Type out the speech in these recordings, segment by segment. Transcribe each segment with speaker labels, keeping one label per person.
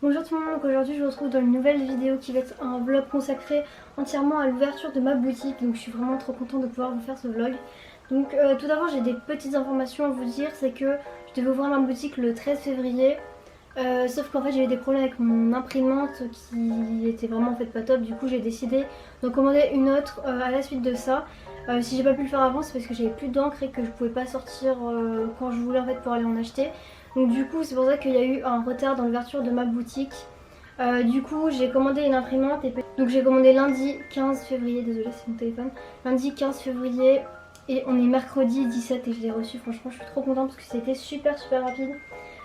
Speaker 1: Bonjour tout le monde, donc aujourd'hui je vous retrouve dans une nouvelle vidéo qui va être un vlog consacré entièrement à l'ouverture de ma boutique. Donc je suis vraiment trop contente de pouvoir vous faire ce vlog. Donc tout d'abord j'ai des petites informations à vous dire, c'est que je devais ouvrir ma boutique le 13 février. Sauf qu'en fait j'ai eu des problèmes avec mon imprimante qui était vraiment en fait pas top. Du coup j'ai décidé d'en commander une autre à la suite de ça. Si j'ai pas pu le faire avant, c'est parce que j'avais plus d'encre et que je pouvais pas sortir quand je voulais en fait pour aller en acheter. Donc du coup c'est pour ça qu'il y a eu un retard dans l'ouverture de ma boutique. Du coup j'ai commandé une imprimante et donc j'ai commandé lundi 15 février, désolé c'est mon téléphone, lundi 15 février et on est mercredi 17 et je l'ai reçu. Franchement je suis trop contente parce que c'était super rapide.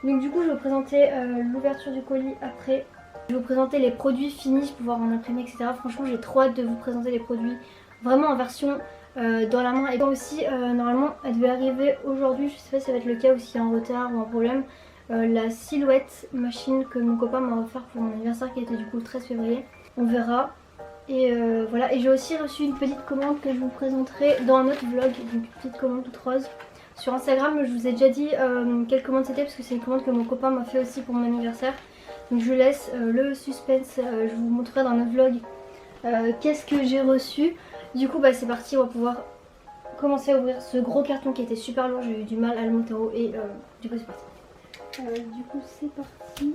Speaker 1: Donc du coup je vais vous présenter l'ouverture du colis après. Je vais vous présenter les produits finis, je vais pouvoir en imprimer etc. Franchement j'ai trop hâte de vous présenter les produits vraiment en version dans la main. Et aussi normalement elle devait arriver aujourd'hui, je sais pas si ça va être le cas ou s'il y a un retard ou un problème. La silhouette machine que mon copain m'a offert pour mon anniversaire qui était du coup le 13 février. On verra. Et voilà, et j'ai aussi reçu une petite commande que je vous présenterai dans un autre vlog, donc une petite commande toute rose. Sur Instagram, je vous ai déjà dit quelle commande c'était parce que c'est une commande que mon copain m'a fait aussi pour mon anniversaire. Donc je laisse le suspense, je vous montrerai dans notre vlog qu'est-ce que j'ai reçu. Du coup bah c'est parti, on va pouvoir commencer à ouvrir ce gros carton qui était super lourd, j'ai eu du mal à le monter en haut et du coup c'est parti. Du coup c'est parti.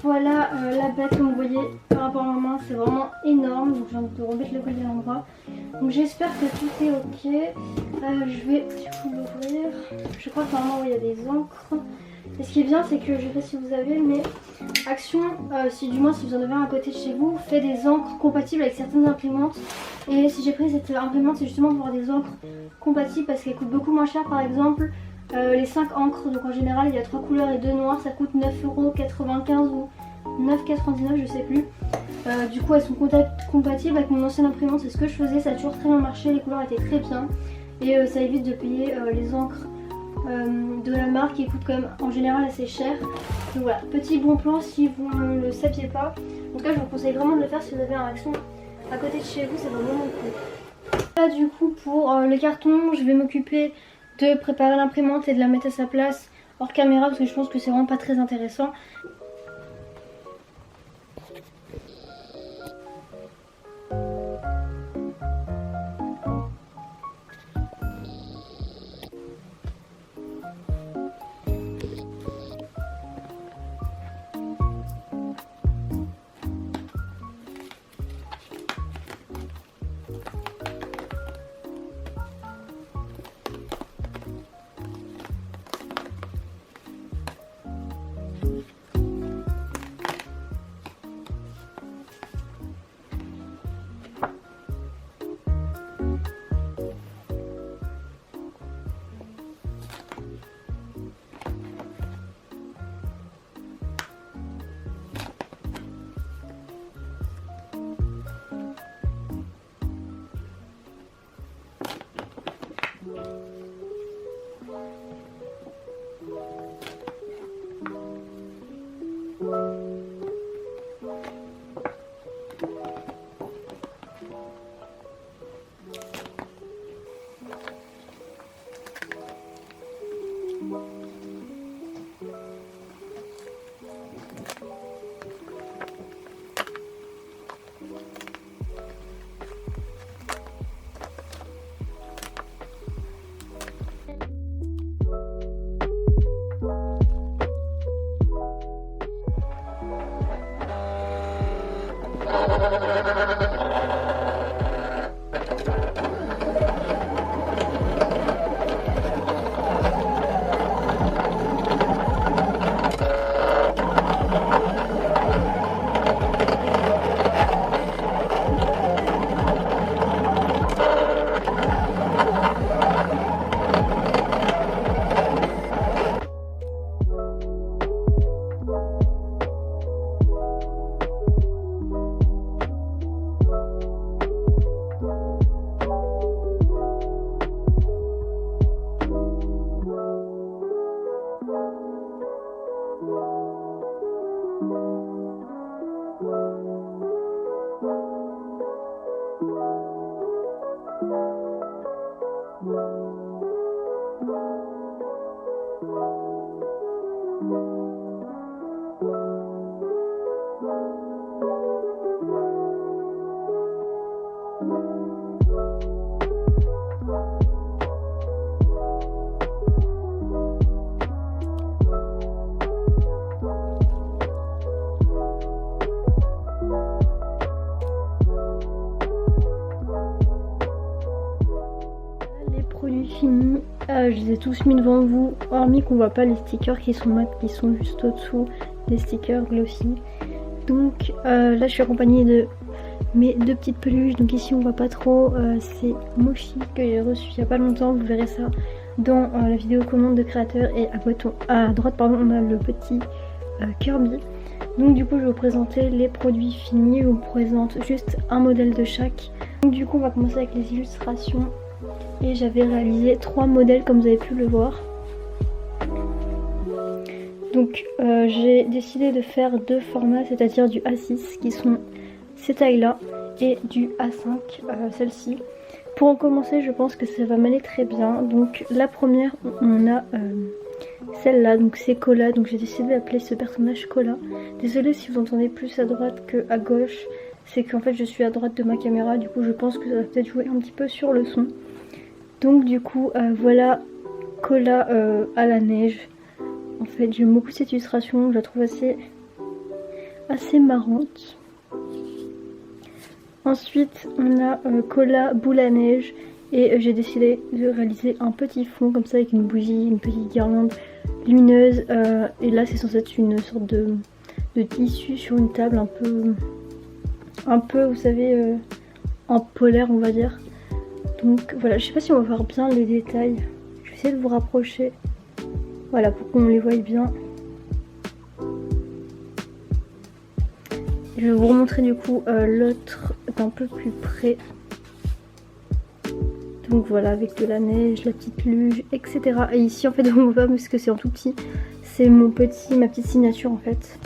Speaker 1: Voilà la bête, comme vous voyez par rapport à ma main c'est vraiment énorme, donc j'ai envie de remettre le collier à l'endroit. Donc j'espère que tout est ok. Je vais du coup l'ouvrir. Je crois que normalement il y a des encres. Et ce qui est bien c'est que je sais pas si vous avez, mais Action, si du moins si vous en avez un à côté de chez vous, fait des encres compatibles avec certaines imprimantes. Et si j'ai pris cette imprimante c'est justement pour avoir des encres compatibles parce qu'elles coûtent beaucoup moins cher. Par exemple les 5 encres, donc en général il y a 3 couleurs et 2 noirs, ça coûte 9,95€ ou 9,99€ je sais plus. Du coup elles sont compatibles avec mon ancienne imprimante, c'est ce que je faisais, ça a toujours très bien marché, les couleurs étaient très bien. Et ça évite de payer les encres de la marque qui coûtent quand même en général assez cher. Donc voilà, petit bon plan si vous ne le saviez pas. En tout cas je vous conseille vraiment de le faire si vous avez un Action à côté de chez vous, c'est vraiment cool. Là du coup pour le carton, je vais m'occuper de préparer l'imprimante et de la mettre à sa place hors caméra parce que je pense que c'est vraiment pas très intéressant. je les ai tous mis devant vous, hormis qu'on voit pas les stickers qui sont mat, qui sont juste au-dessous des stickers glossy. Donc là je suis accompagnée de mes deux petites peluches, donc ici on voit pas trop, c'est Mochi que j'ai reçu il y a pas longtemps, vous verrez ça dans la vidéo commande de créateur, et à droite pardon, on a le petit Kirby. Donc du coup je vais vous présenter les produits finis, je vous présente juste un modèle de chaque. Donc du coup on va commencer avec les illustrations, et j'avais réalisé 3 modèles comme vous avez pu le voir. Donc j'ai décidé de faire 2 formats, c'est-à-dire du A6 qui sont ces tailles là et du A5 celle-ci. Pour en commencer je pense que ça va m'aller très bien. Donc la première on a celle-là, donc c'est Cola, donc j'ai décidé d'appeler ce personnage Cola. Désolée si vous entendez plus à droite que à gauche, c'est qu'en fait je suis à droite de ma caméra, du coup je pense que ça va peut-être jouer un petit peu sur le son. Donc du coup voilà Cola à la neige. En fait j'aime beaucoup cette illustration, je la trouve assez marrante. Ensuite on a Cola boule à neige, et j'ai décidé de réaliser un petit fond comme ça avec une bougie, une petite guirlande lumineuse, et là c'est censé être une sorte de tissu sur une table un peu vous savez en polaire on va dire. Donc voilà, je sais pas si on va voir bien les détails, je vais essayer de vous rapprocher, voilà, pour qu'on les voie bien. Je vais vous remontrer du coup l'autre d'un peu plus près. Donc voilà, avec de la neige, la petite luge, etc. Et ici en fait on voit pas parce que c'est en tout petit, c'est ma petite signature en fait.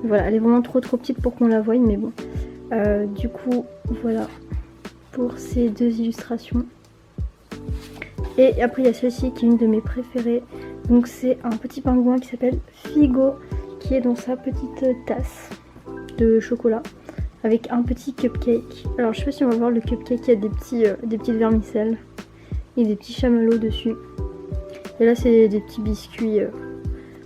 Speaker 1: Voilà, elle est vraiment trop petite pour qu'on la voie, mais bon. Du coup voilà pour ces 2 illustrations. Et après il y a celle-ci qui est une de mes préférées. Donc c'est un petit pingouin qui s'appelle Figo, qui est dans sa petite tasse de chocolat avec un petit cupcake. Alors je sais pas si on va voir le cupcake, il y a des petites vermicelles et des petits chamallows dessus. Et là c'est des petits biscuits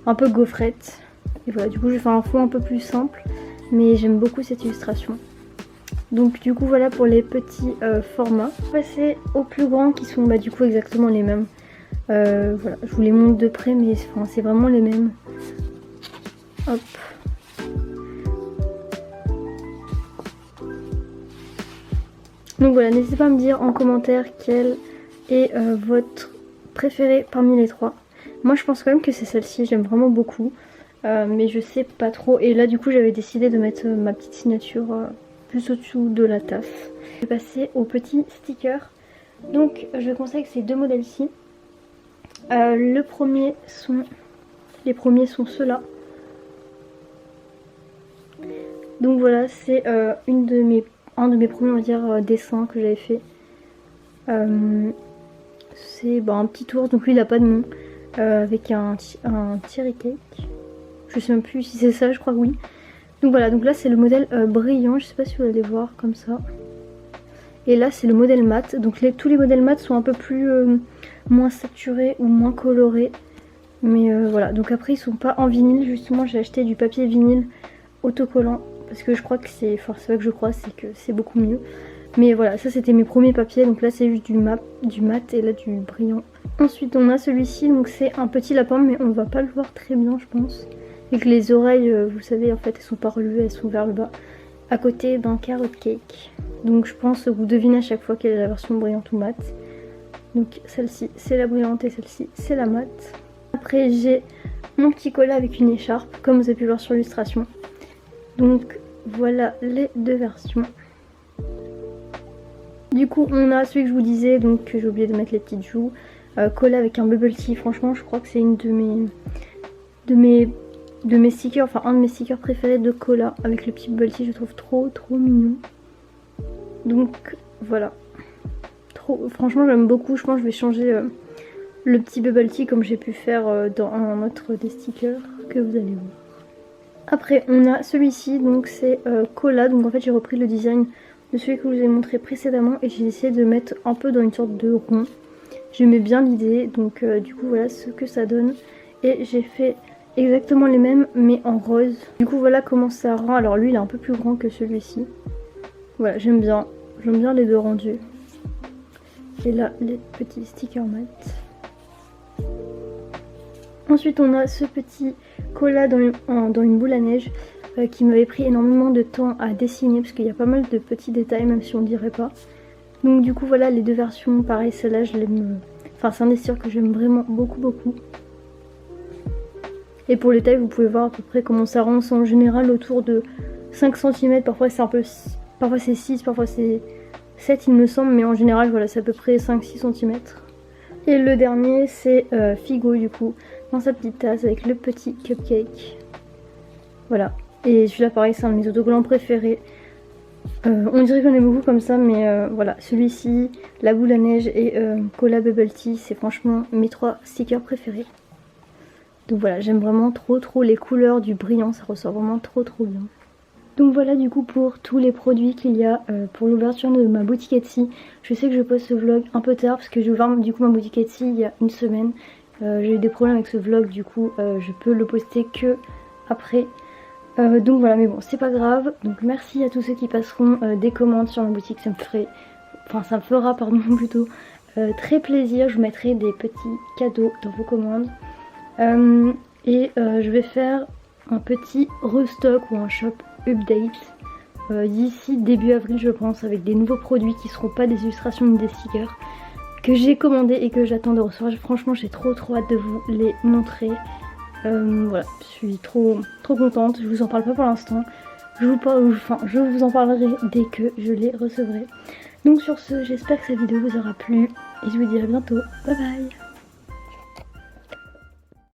Speaker 1: un peu gaufrettes. Et voilà, du coup je vais faire un fond un peu plus simple, mais j'aime beaucoup cette illustration. Donc du coup voilà pour les petits formats. On va passer aux plus grands qui sont du coup exactement les mêmes. Voilà, je vous les montre de près, mais c'est vraiment les mêmes. Hop. Donc voilà, n'hésitez pas à me dire en commentaire quel est votre préféré parmi les 3. Moi je pense quand même que c'est celle-ci, j'aime vraiment beaucoup. Mais je sais pas trop. Et là du coup j'avais décidé de mettre ma petite signature plus au-dessous de la tasse. Je vais passer aux petits stickers. Donc je vais commencer avec ces 2 modèles-ci. Les premiers sont ceux-là. Donc voilà, c'est un de mes premiers on va dire dessins que j'avais fait. C'est un petit ours, donc lui il a pas de nom, avec un cherry cake. Je sais même plus si c'est ça, je crois que oui. Donc voilà, donc là c'est le modèle brillant, je sais pas si vous allez voir comme ça. Et là c'est le modèle mat, donc tous les modèles mat sont un peu plus moins saturés ou moins colorés. Mais voilà, donc après ils sont pas en vinyle, justement j'ai acheté du papier vinyle autocollant. Parce que je crois que c'est pas que je crois, c'est que c'est beaucoup mieux. Mais voilà, ça c'était mes premiers papiers, donc là c'est juste du mat et là du brillant. Ensuite on a celui-ci, donc c'est un petit lapin, mais on va pas le voir très bien je pense. Et que les oreilles, vous savez en fait elles sont pas relevées, elles sont vers le bas. À côté d'un carrot cake. Donc je pense que vous devinez à chaque fois quelle est la version brillante ou mat. Donc celle-ci c'est la brillante et celle-ci c'est la mat. Après j'ai mon petit Cola avec une écharpe, comme vous avez pu voir sur l'illustration. Donc voilà les 2 versions. Du coup on a celui que je vous disais, donc j'ai oublié de mettre les petites joues. Cola avec un bubble tea, franchement je crois que c'est une de mes stickers, enfin un de mes stickers préférés de Cola. Avec le petit bubble tea, je trouve trop mignon. Donc voilà. Franchement j'aime beaucoup, je pense que je vais changer le petit bubble tea comme j'ai pu faire dans un autre des stickers que vous allez voir. Après on a celui-ci, donc c'est Cola, donc en fait j'ai repris le design de celui que je vous ai montré précédemment et j'ai essayé de mettre un peu dans une sorte de rond. J'aimais bien l'idée, donc du coup voilà ce que ça donne. Et j'ai fait exactement les mêmes mais en rose. Du coup voilà comment ça rend. Alors lui il est un peu plus grand que celui-ci. Voilà, j'aime bien les 2 rendus. Et là les petits stickers mat. Ensuite on a ce petit cola dans une boule à neige qui m'avait pris énormément de temps à dessiner parce qu'il y a pas mal de petits détails même si on dirait pas. Donc du coup voilà les deux versions, pareil celle-là je l'aime, enfin c'est un des styles que j'aime vraiment beaucoup. Et pour les tailles vous pouvez voir à peu près comment ça rend, c'est en général autour de 5 cm, parfois c'est un peu, parfois c'est 6, parfois c'est 7 il me semble, mais en général voilà c'est à peu près 5-6 cm. Et le dernier c'est Figo du coup, dans sa petite tasse avec le petit cupcake. Voilà, et celui-là pareil c'est un de mes autocollants préférés. On dirait qu'on aime beaucoup comme ça, mais voilà, celui-ci, la boule à neige et Cola Bubble Tea, c'est franchement mes 3 stickers préférés. Donc voilà, j'aime vraiment trop les couleurs du brillant, ça ressort vraiment trop bien. Donc voilà du coup pour tous les produits qu'il y a pour l'ouverture de ma boutique Etsy. Je sais que je poste ce vlog un peu tard parce que j'ai ouvert du coup ma boutique Etsy il y a une semaine. J'ai eu des problèmes avec ce vlog, du coup je peux le poster que après. Donc voilà, mais bon c'est pas grave. Donc merci à tous ceux qui passeront des commandes sur ma boutique, ça me fera plutôt très plaisir. Je vous mettrai des petits cadeaux dans vos commandes. Je vais faire un petit restock ou un shop update d'ici début avril je pense, avec des nouveaux produits qui seront pas des illustrations ni des stickers que j'ai commandé et que j'attends de recevoir. Franchement j'ai trop hâte de vous les montrer. Voilà, je suis trop contente, je vous en parle pas pour l'instant, je vous en parlerai dès que je les recevrai. Donc sur ce, j'espère que cette vidéo vous aura plu et je vous dis à bientôt, bye bye.